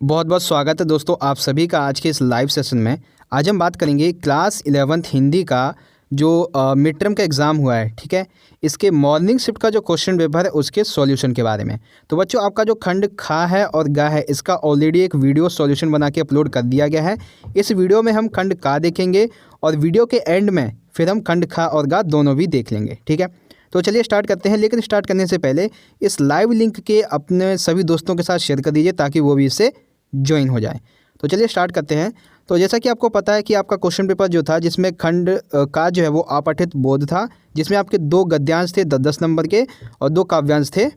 बहुत बहुत स्वागत है दोस्तों आप सभी का आज के इस लाइव सेशन में। आज हम बात करेंगे क्लास 11th हिंदी का जो मिड टर्म का एग्ज़ाम हुआ है, ठीक है। इसके मॉर्निंग शिफ्ट का जो क्वेश्चन पेपर है उसके सॉल्यूशन के बारे में। तो बच्चों आपका जो खंड खा है और गा है इसका ऑलरेडी एक वीडियो सॉल्यूशन बना के अपलोड कर दिया गया है। इस वीडियो में हम खंड का देखेंगे और वीडियो के एंड में फिर हम खंड खा और गा दोनों भी देख लेंगे, ठीक है। तो चलिए स्टार्ट करते हैं, लेकिन स्टार्ट करने से पहले इस लाइव लिंक के अपने सभी दोस्तों के साथ शेयर कर दीजिए ताकि वो भी इससे ज्वाइन हो जाए। तो चलिए स्टार्ट करते हैं। तो जैसा कि आपको पता है कि आपका क्वेश्चन पेपर जो था जिसमें खंड का जो है वो अपठित बोध था, जिसमें आपके 2 गद्यांश थे 10-10 नंबर के और 2 काव्यांश थे,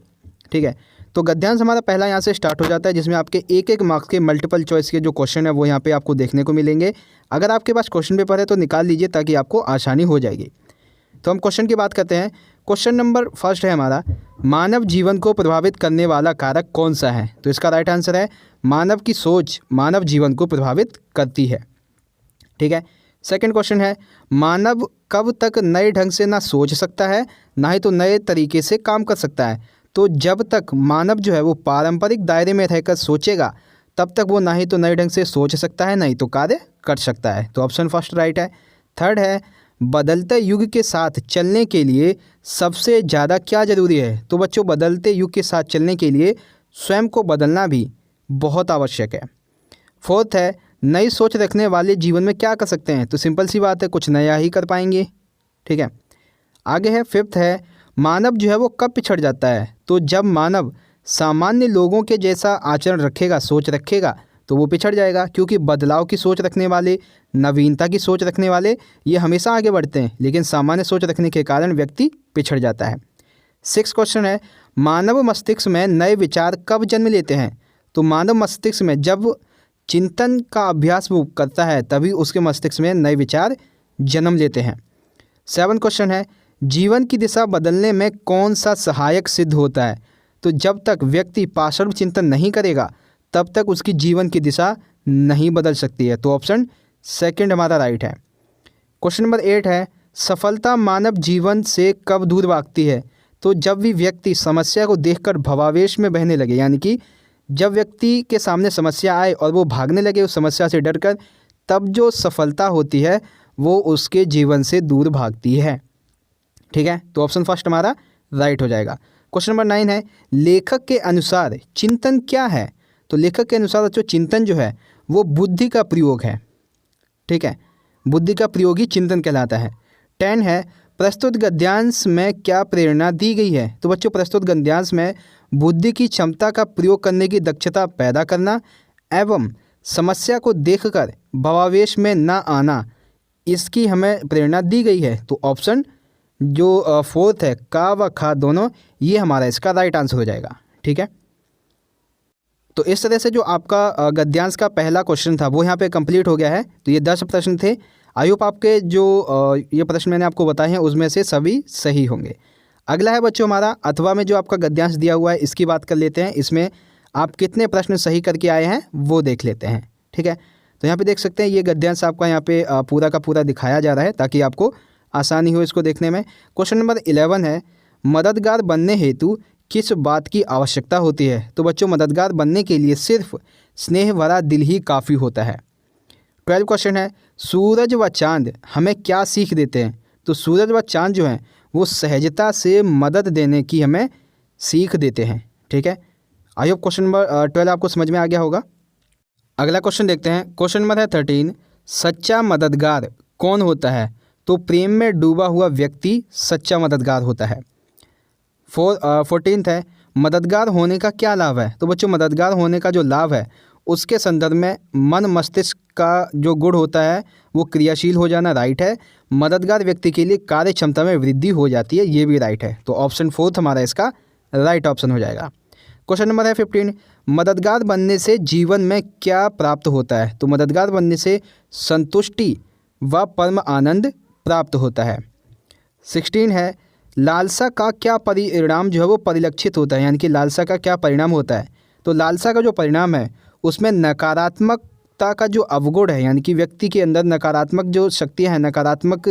ठीक है। तो गद्यांश हमारा पहला यहाँ से स्टार्ट हो जाता है जिसमें आपके एक मार्क्स के मल्टीपल चॉइस के जो क्वेश्चन है वो यहाँ पे आपको देखने को मिलेंगे। अगर आपके पास क्वेश्चन पेपर है तो निकाल लीजिए ताकि आपको आसानी हो जाएगी। तो हम क्वेश्चन की बात करते हैं। क्वेश्चन नंबर फर्स्ट है हमारा, मानव जीवन को प्रभावित करने वाला कारक कौन सा है? तो इसका राइट आंसर है मानव की सोच मानव जीवन को प्रभावित करती है, ठीक है। सेकंड क्वेश्चन है, मानव कब तक नए ढंग से ना सोच सकता है ना ही तो नए तरीके से काम कर सकता है? तो जब तक मानव जो है वो पारंपरिक दायरे में रहकर सोचेगा तब तक वो ना ही तो नए ढंग से सोच सकता है ना ही तो कार्य कर सकता है। तो ऑप्शन फर्स्ट राइट है। थर्ड है, बदलते युग के साथ चलने के लिए सबसे ज़्यादा क्या ज़रूरी है? तो बच्चों बदलते युग के साथ चलने के लिए स्वयं को बदलना भी बहुत आवश्यक है। फोर्थ है, नई सोच रखने वाले जीवन में क्या कर सकते हैं? तो सिंपल सी बात है, कुछ नया ही कर पाएंगे, ठीक है। आगे है फिफ्थ है, मानव जो है वो कब पिछड़ जाता है? तो जब मानव सामान्य लोगों के जैसा आचरण रखेगा, सोच रखेगा तो वो पिछड़ जाएगा, क्योंकि बदलाव की सोच रखने वाले, नवीनता की सोच रखने वाले ये हमेशा आगे बढ़ते हैं, लेकिन सामान्य सोच रखने के कारण व्यक्ति पिछड़ जाता है। 6 क्वेश्चन है, मानव मस्तिष्क में नए विचार कब जन्म लेते हैं? तो मानव मस्तिष्क में जब चिंतन का अभ्यास वो करता है तभी उसके मस्तिष्क में नए विचार जन्म लेते हैं। 7 क्वेश्चन है, जीवन की दिशा बदलने में कौन सा सहायक सिद्ध होता है? तो जब तक व्यक्ति पार्श्व चिंतन नहीं करेगा तब तक उसकी जीवन की दिशा नहीं बदल सकती है। तो ऑप्शन सेकंड हमारा राइट है। क्वेश्चन नंबर 8 है, सफलता मानव जीवन से कब दूर भागती है? तो जब भी व्यक्ति समस्या को देखकर भावावेश में बहने लगे, यानी कि जब व्यक्ति के सामने समस्या आए और वो भागने लगे उस समस्या से डरकर, तब जो सफलता होती है वो उसके जीवन से दूर भागती है, ठीक है। तो ऑप्शन फर्स्ट हमारा राइट हो जाएगा। क्वेश्चन नंबर 9 है, लेखक के अनुसार चिंतन क्या है? तो लेखक के अनुसार बच्चों चिंतन जो है वो बुद्धि का प्रयोग है, ठीक है। बुद्धि का प्रयोग ही चिंतन कहलाता है। 10 है, प्रस्तुत गद्यांश में क्या प्रेरणा दी गई है? तो बच्चों प्रस्तुत गद्यांश में बुद्धि की क्षमता का प्रयोग करने की दक्षता पैदा करना एवं समस्या को देखकर भावावेश में न आना, इसकी हमें प्रेरणा दी गई है। तो ऑप्शन जो फोर्थ है का व खा दोनों, ये हमारा इसका राइट आंसर हो जाएगा, ठीक है। तो इस तरह से जो आपका गद्यांश का पहला क्वेश्चन था वो यहाँ पे कंप्लीट हो गया है। तो ये 10 प्रश्न थे। आई होप आपके जो ये प्रश्न मैंने आपको बताए हैं उसमें से सभी सही होंगे। अगला है बच्चों हमारा अथवा में जो आपका गद्यांश दिया हुआ है इसकी बात कर लेते हैं। इसमें आप कितने प्रश्न सही करके आए हैं वो देख लेते हैं, ठीक है। तो यहाँ पे देख सकते हैं ये गद्यांश आपका यहाँ पे पूरा का पूरा दिखाया जा रहा है ताकि आपको आसानी हो इसको देखने में। क्वेश्चन नंबर 11 है, मददगार बनने हेतु किस बात की आवश्यकता होती है? तो बच्चों मददगार बनने के लिए सिर्फ स्नेह भरा दिल ही काफ़ी होता है। 12 क्वेश्चन है, सूरज व चाँद हमें क्या सीख देते हैं? तो सूरज व चाँद जो हैं वो सहजता से मदद देने की हमें सीख देते हैं, ठीक है। आई होप क्वेश्चन नंबर 12 आपको समझ में आ गया होगा। अगला क्वेश्चन देखते हैं। क्वेश्चन नंबर है 13, सच्चा मददगार कौन होता है? तो प्रेम में डूबा हुआ व्यक्ति सच्चा मददगार होता है। 14 है, मददगार होने का क्या लाभ है? तो बच्चों मददगार होने का जो लाभ है उसके संदर्भ में मन मस्तिष्क का जो गुण होता है वो क्रियाशील हो जाना राइट है। मददगार व्यक्ति के लिए कार्य क्षमता में वृद्धि हो जाती है, ये भी राइट है। तो ऑप्शन फोर्थ हमारा इसका राइट ऑप्शन हो जाएगा। क्वेश्चन नंबर है 15, मददगार बनने से जीवन में क्या प्राप्त होता है? तो मददगार बनने से संतुष्टि व परम आनंद प्राप्त होता है। 16 है, लालसा का क्या परिणाम जो है वो परिलक्षित होता है, यानी कि लालसा का क्या परिणाम होता है? तो लालसा का जो परिणाम है उसमें नकारात्मकता का जो अवगुण है, यानी कि व्यक्ति के अंदर नकारात्मक जो शक्तियाँ हैं, नकारात्मक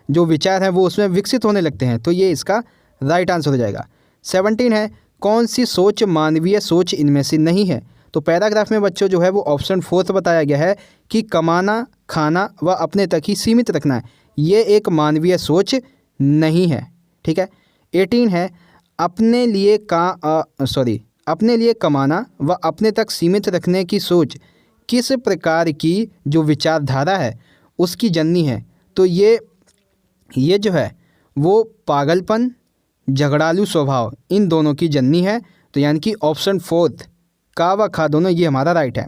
जो विचार हैं वो उसमें विकसित होने लगते हैं। तो ये इसका राइट आंसर हो जाएगा। 17 है, कौन सी सोच मानवीय सोच इनमें से नहीं है? तो पैराग्राफ में बच्चों जो है वो ऑप्शन 4 बताया गया है कि कमाना, खाना व अपने तक ही सीमित रखना ये एक मानवीय सोच नहीं है। ठीक है। 18 है अपने लिए कमाना व अपने तक सीमित रखने की सोच किस प्रकार की जो विचारधारा है उसकी जननी है। तो ये जो है वो पागलपन, झगड़ालू स्वभाव, इन दोनों की जननी है। तो यानी कि ऑप्शन 4 का व खा दोनों ये हमारा राइट है।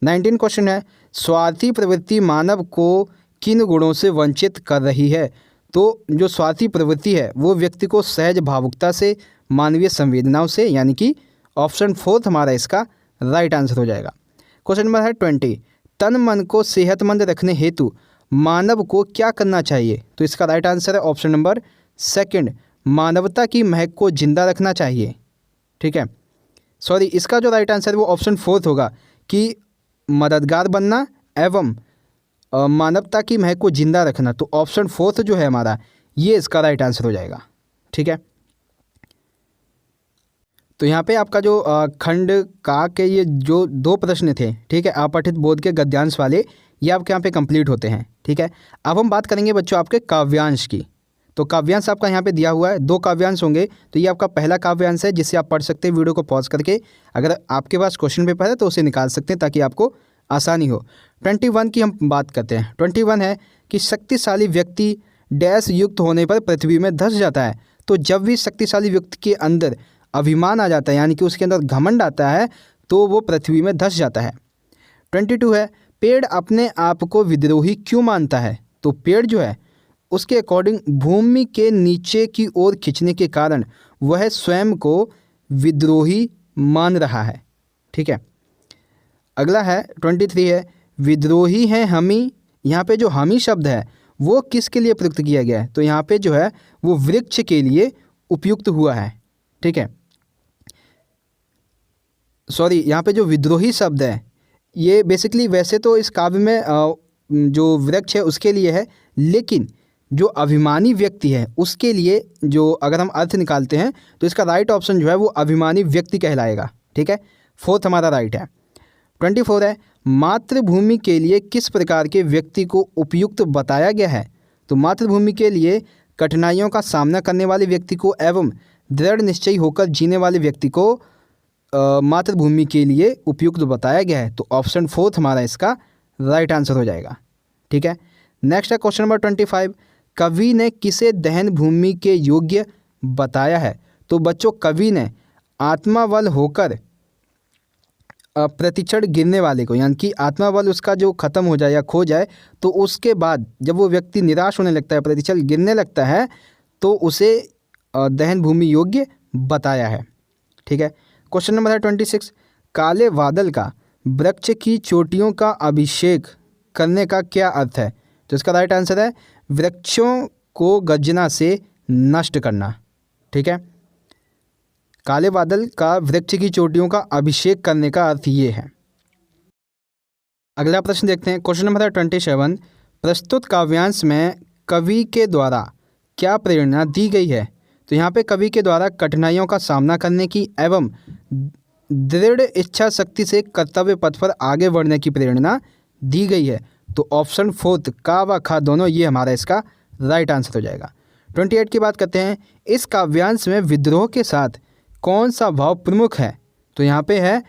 19 क्वेश्चन है स्वार्थी प्रवृत्ति मानव को किन गुणों से वंचित कर रही है। तो जो स्वार्थी प्रवृत्ति है वो व्यक्ति को सहज भावुकता से, मानवीय संवेदनाओं से, यानी कि ऑप्शन 4 हमारा इसका राइट आंसर हो जाएगा। क्वेश्चन नंबर है 20 तन मन को सेहतमंद रखने हेतु मानव को क्या करना चाहिए। तो इसका राइट आंसर है ऑप्शन नंबर 2 मानवता की महक को जिंदा रखना चाहिए। ठीक है, सॉरी, इसका जो राइट आंसर है वो ऑप्शन 4 होगा कि मददगार बनना एवं मानवता की महक को जिंदा रखना। तो ऑप्शन 4 जो है हमारा ये इसका राइट आंसर हो जाएगा। ठीक है, तो यहाँ पे आपका जो खंड का के ये जो 2 प्रश्न थे, ठीक है, अपठित बोध के गद्यांश वाले, ये आपके यहाँ पे कंप्लीट होते हैं। ठीक है, अब हम बात करेंगे बच्चों आपके काव्यांश की। तो काव्यांश आपका यहाँ पे दिया हुआ है, 2 काव्यांश होंगे। तो ये आपका पहला काव्यांश है जिससे आप पढ़ सकते हैं वीडियो को पॉज करके। अगर आपके पास क्वेश्चन पेपर है तो उसे निकाल सकते हैं ताकि आपको आसानी हो। 21 की हम बात करते हैं। 21 है कि शक्तिशाली व्यक्ति डैश युक्त होने पर पृथ्वी में धंस जाता है। तो जब भी शक्तिशाली व्यक्ति के अंदर अभिमान आ जाता है, यानी कि उसके अंदर घमंड आता है, तो वो पृथ्वी में धंस जाता है। 22 है पेड़ अपने आप को विद्रोही क्यों मानता है। तो पेड़ जो है उसके अकॉर्डिंग भूमि के नीचे की ओर खींचने के कारण वह स्वयं को विद्रोही मान रहा है। ठीक है, अगला है 23 है विद्रोही हैं हमी। यहाँ पे जो हमी शब्द है वो किसके लिए प्रयुक्त किया गया है। तो यहाँ पे जो है वो वृक्ष के लिए उपयुक्त हुआ है। ठीक है, सॉरी, यहाँ पे जो विद्रोही शब्द है ये बेसिकली वैसे तो इस काव्य में जो वृक्ष है उसके लिए है, लेकिन जो अभिमानी व्यक्ति है उसके लिए जो अगर हम अर्थ निकालते हैं तो इसका राइट ऑप्शन जो है वो अभिमानी व्यक्ति कहलाएगा। ठीक है, 4 हमारा राइट है। 24 है मातृभूमि के लिए किस प्रकार के व्यक्ति को उपयुक्त बताया गया है। तो मातृभूमि के लिए कठिनाइयों का सामना करने वाले व्यक्ति को एवं दृढ़ निश्चयी होकर जीने वाले व्यक्ति को मातृभूमि के लिए उपयुक्त बताया गया है। तो ऑप्शन 4 हमारा इसका राइट आंसर हो जाएगा। ठीक है, नेक्स्ट है क्वेश्चन नंबर 25 कवि ने किसे दहन भूमि के योग्य बताया है। तो बच्चों कवि ने आत्मावल होकर प्रतिक्षण गिरने वाले को, यानी कि आत्माबल उसका जो खत्म हो जाए या खो जाए, तो उसके बाद जब वो व्यक्ति निराश होने लगता है, प्रतिक्षण गिरने लगता है, तो उसे दहन भूमि योग्य बताया है। ठीक है, क्वेश्चन नंबर है 26 काले बादल का वृक्ष की चोटियों का अभिषेक करने का क्या अर्थ है। तो इसका राइट आंसर है वृक्षों को गर्जना से नष्ट करना। ठीक है, काले बादल का वृक्ष की चोटियों का अभिषेक करने का अर्थ ये है। अगला प्रश्न देखते हैं, क्वेश्चन नंबर 27 प्रस्तुत काव्यांश में कवि के द्वारा क्या प्रेरणा दी गई है। तो यहाँ पे कवि के द्वारा कठिनाइयों का सामना करने की एवं दृढ़ इच्छा शक्ति से कर्तव्य पथ पर आगे बढ़ने की प्रेरणा दी गई है। तो ऑप्शन 4 का व खा दोनों ये हमारा इसका राइट आंसर हो जाएगा। 28 की बात करते हैं, इस काव्यांश में विद्रोह के साथ कौन सा भाव प्रमुख है। तो यहाँ पे है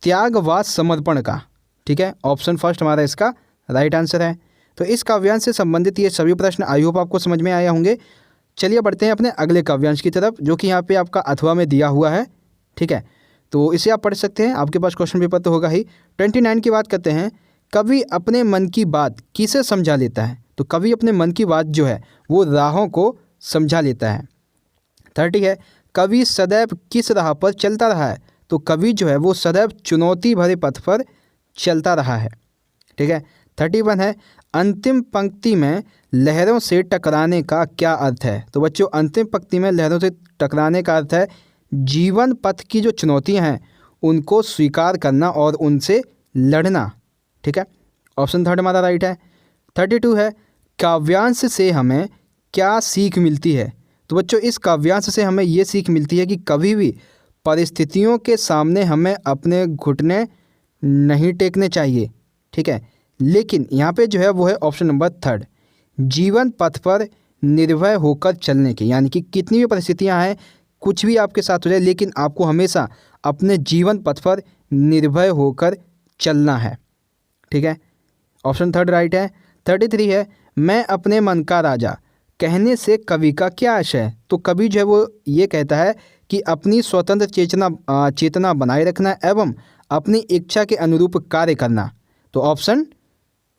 त्याग व समर्पण का। ठीक है, ऑप्शन 1 हमारा इसका राइट आंसर है। तो इस काव्यांश से संबंधित ये सभी प्रश्न आई होप आपको समझ में आया होंगे। चलिए बढ़ते हैं अपने अगले काव्यांश की तरफ, जो कि यहाँ पे आपका अथवा में दिया हुआ है। ठीक है, तो इसे आप पढ़ सकते हैं, आपके पास क्वेश्चन पेपर तो होगा ही। 29 की बात करते हैं, कवि अपने मन की बात किसे समझा लेता है। तो कवि अपने मन की बात जो है वो राहों को समझा लेता है। 30 है कवि सदैव किस राह पर चलता रहा है। तो कवि जो है वो सदैव चुनौती भरे पथ पर चलता रहा है। ठीक है, 31 है अंतिम पंक्ति में लहरों से टकराने का क्या अर्थ है। तो बच्चों अंतिम पंक्ति में लहरों से टकराने का अर्थ है जीवन पथ की जो चुनौतियां हैं उनको स्वीकार करना और उनसे लड़ना। ठीक है, ऑप्शन 3 हमारा राइट है। 32 है काव्यांश से हमें क्या सीख मिलती है। तो बच्चों इस काव्यांश से हमें ये सीख मिलती है कि कभी भी परिस्थितियों के सामने हमें अपने घुटने नहीं टेकने चाहिए, ठीक है। लेकिन यहाँ पे जो है वो है ऑप्शन नंबर थर्ड, जीवन पथ पर निर्भय होकर चलने के, यानी कि कितनी भी परिस्थितियाँ हैं, कुछ भी आपके साथ हो जाए, लेकिन आपको हमेशा अपने जीवन पथ पर निर्भय होकर चलना है, ठीक है। ऑप्शन थर्ड राइट है। 33 है, मैं अपने मन का राजा कहने से कवि का क्या आशय है। तो कवि जो है वो ये कहता है कि अपनी स्वतंत्र चेतना बनाए रखना एवं अपनी इच्छा के अनुरूप कार्य करना। तो ऑप्शन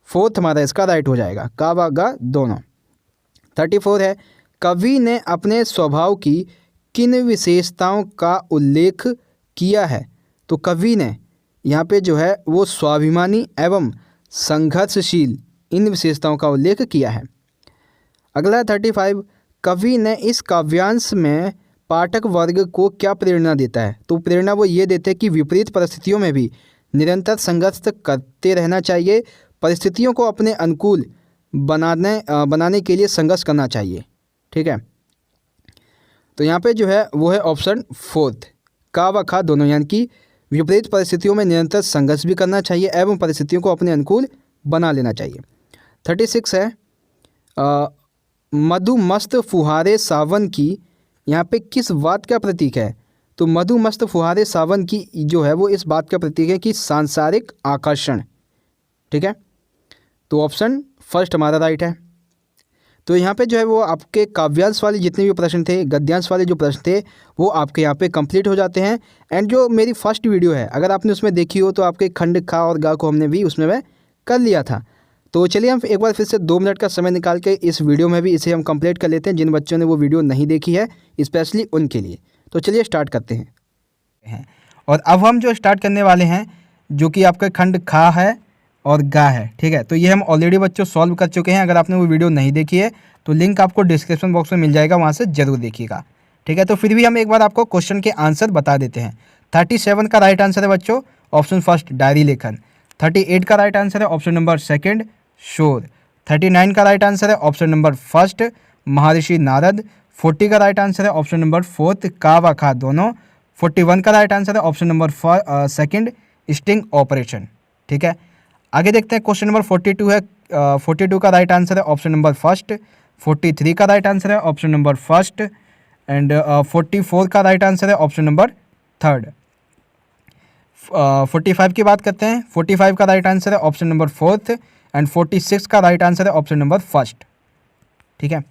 फोर्थ हमारा इसका राइट हो जाएगा, का व गा दोनों। 34 है, कवि ने अपने स्वभाव की किन विशेषताओं का उल्लेख किया है। तो कवि ने यहाँ पे जो है वो स्वाभिमानी एवं संघर्षशील, इन विशेषताओं का उल्लेख किया है। अगला 35, कवि ने इस काव्यांश में पाठक वर्ग को क्या प्रेरणा देता है। तो प्रेरणा वो ये देते हैं कि विपरीत परिस्थितियों में भी निरंतर संघर्ष करते रहना चाहिए, परिस्थितियों को अपने अनुकूल बनाने के लिए संघर्ष करना चाहिए, ठीक है। तो यहाँ पे जो है वो है ऑप्शन फोर्थ, का व खा दोनों, यानी कि विपरीत परिस्थितियों में निरंतर संघर्ष भी करना चाहिए एवं परिस्थितियों को अपने अनुकूल बना लेना चाहिए। 36 है, मधुमस्त फुहारे सावन की यहाँ पे किस बात का प्रतीक है। तो मधुमस्त फुहारे सावन की जो है वो इस बात का प्रतीक है कि सांसारिक आकर्षण, ठीक है। तो ऑप्शन फर्स्ट हमारा राइट है। तो यहाँ पे जो है वो आपके काव्यांश वाले जितने भी प्रश्न थे, गद्यांश वाले जो प्रश्न थे, वो आपके यहाँ पे कंप्लीट हो जाते हैं। एंड जो मेरी फर्स्ट वीडियो है, अगर आपने उसमें देखी हो तो आपके खंड खा और गा को हमने भी उसमें कर लिया था। तो चलिए हम एक बार फिर से 2 मिनट का समय निकाल के इस वीडियो में भी इसे हम कंप्लीट कर लेते हैं, जिन बच्चों ने वो वीडियो नहीं देखी है, स्पेशली उनके लिए। तो चलिए स्टार्ट करते हैं। और अब हम जो स्टार्ट करने वाले हैं, जो कि आपका खंड खा है और गा है, ठीक है। तो ये हम ऑलरेडी बच्चों सॉल्व कर चुके हैं। अगर आपने वो वीडियो नहीं देखी है तो लिंक आपको डिस्क्रिप्शन बॉक्स में मिल जाएगा, वहाँ से ज़रूर देखिएगा, ठीक है। तो फिर भी हम एक बार आपको क्वेश्चन के आंसर बता देते हैं। 37 का राइट आंसर है बच्चों ऑप्शन फर्स्ट, डायरी लेखन। 38 का राइट आंसर है ऑप्शन नंबर सेकंड, शोध। 39 का राइट आंसर है ऑप्शन नंबर फर्स्ट, महर्षि नारद। 40 का राइट आंसर है ऑप्शन नंबर फोर्थ, का व खा दोनों। 41 का राइट आंसर है option number second, sting operation, ठीक है। आगे देखते हैं क्वेश्चन नंबर 42 है। 42 का राइट आंसर है ऑप्शन नंबर फर्स्ट। 43 का राइट आंसर है ऑप्शन नंबर फर्स्ट एंड 44 का राइट आंसर है ऑप्शन नंबर थर्ड। 45 की बात करते हैं। 45 का राइट आंसर है ऑप्शन नंबर फोर्थ एंड 46 का राइट आंसर है ऑप्शन नंबर फर्स्ट, ठीक है।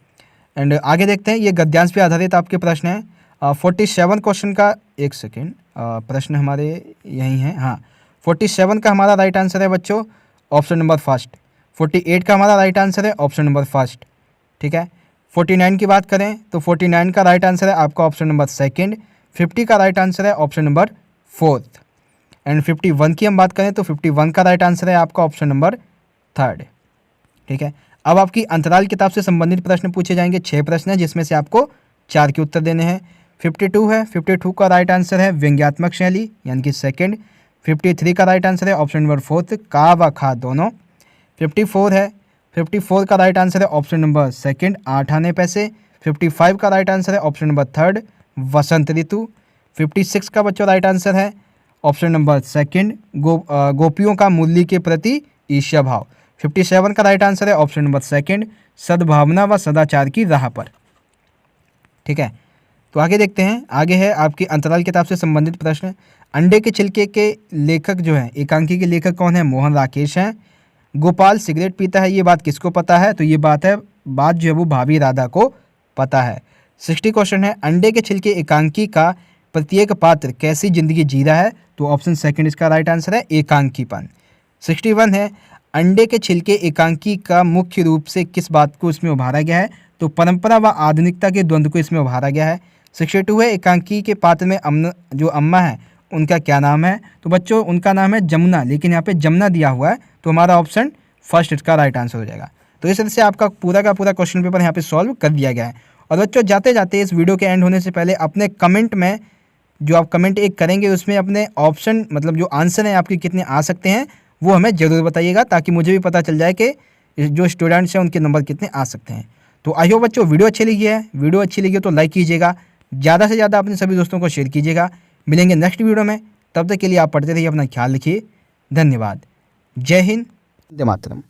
एंड आगे देखते हैं, ये गद्यांश पे आधारित आपके प्रश्न हैं। 47 क्वेश्चन का, एक सेकेंड, प्रश्न हमारे यही हैं, हाँ। 47 का हमारा राइट आंसर है बच्चों ऑप्शन नंबर फर्स्ट। 48 का हमारा राइट आंसर है ऑप्शन नंबर फर्स्ट, ठीक है। 49 की बात करें तो 49 का राइट आंसर है आपका ऑप्शन नंबर सेकंड। 50 का राइट आंसर है ऑप्शन नंबर फोर्थ एंड 51 की हम बात करें तो 51 का राइट आंसर है आपका ऑप्शन नंबर थर्ड, ठीक है। अब आपकी अंतराल किताब से संबंधित प्रश्न पूछे जाएंगे। 6 प्रश्न हैं, जिसमें से आपको 4 के उत्तर देने हैं। 52 है, 52 का राइट आंसर है व्यंग्यात्मक शैली, यानी कि सेकंड। 53 का राइट आंसर है ऑप्शन नंबर फोर्थ, का व खा दोनों। 54 है, 54 का राइट आंसर है ऑप्शन नंबर सेकंड, 8 आने पैसे। 55 का राइट आंसर है ऑप्शन नंबर थर्ड, वसंत ऋतु। 56 का बच्चों राइट आंसर है ऑप्शन नंबर सेकंड, गोपियों का मुरली के प्रति ईर्ष्या भाव। 57 का राइट आंसर है ऑप्शन नंबर सेकंड, सद्भावना व सदाचार की राह पर, ठीक है। तो आगे देखते हैं, आगे है आपकी अंतराल किताब से संबंधित प्रश्न। अंडे के छिलके के लेखक जो है, एकांकी के लेखक कौन है? मोहन राकेश हैं। गोपाल सिगरेट पीता है, ये बात किसको पता है? तो ये बात जो है वो भाभी राधा को पता है। 60 क्वेश्चन है, अंडे के छिलके एकांकी का प्रत्येक पात्र कैसी जिंदगी जी रहा है? तो ऑप्शन सेकंड इसका राइट आंसर है, एकांकीपन। 61 है, अंडे के छिलके एकांकी का मुख्य रूप से किस बात को इसमें उभारा गया है? तो परंपरा व आधुनिकता के द्वंद्व को इसमें उभारा गया है। 62 है, एकांकी के पात्र में जो अम्मा है उनका क्या नाम है? तो बच्चों उनका नाम है जमुना, लेकिन यहाँ पे जमुना दिया हुआ है, तो हमारा ऑप्शन फर्स्ट इसका राइट आंसर हो जाएगा। तो इस तरह से आपका पूरा का पूरा क्वेश्चन पेपर यहाँ पे सॉल्व कर दिया गया है। और बच्चों जाते जाते इस वीडियो के एंड होने से पहले अपने कमेंट में जो आप कमेंट एक करेंगे उसमें अपने ऑप्शन मतलब जो आंसर हैं आपके कितने आ सकते हैं वो हमें ज़रूर बताइएगा, ताकि मुझे भी पता चल जाए कि जो स्टूडेंट्स हैं उनके नंबर कितने आ सकते हैं। तो आई होप बच्चों वीडियो अच्छी लगी है, वीडियो अच्छी लगी तो लाइक कीजिएगा, ज़्यादा से ज़्यादा अपने सभी दोस्तों को शेयर कीजिएगा। मिलेंगे नेक्स्ट वीडियो में, तब तक के लिए आप पढ़ते रहिए, अपना ख्याल रखिए। धन्यवाद। जय हिंद, वंदे मातरम।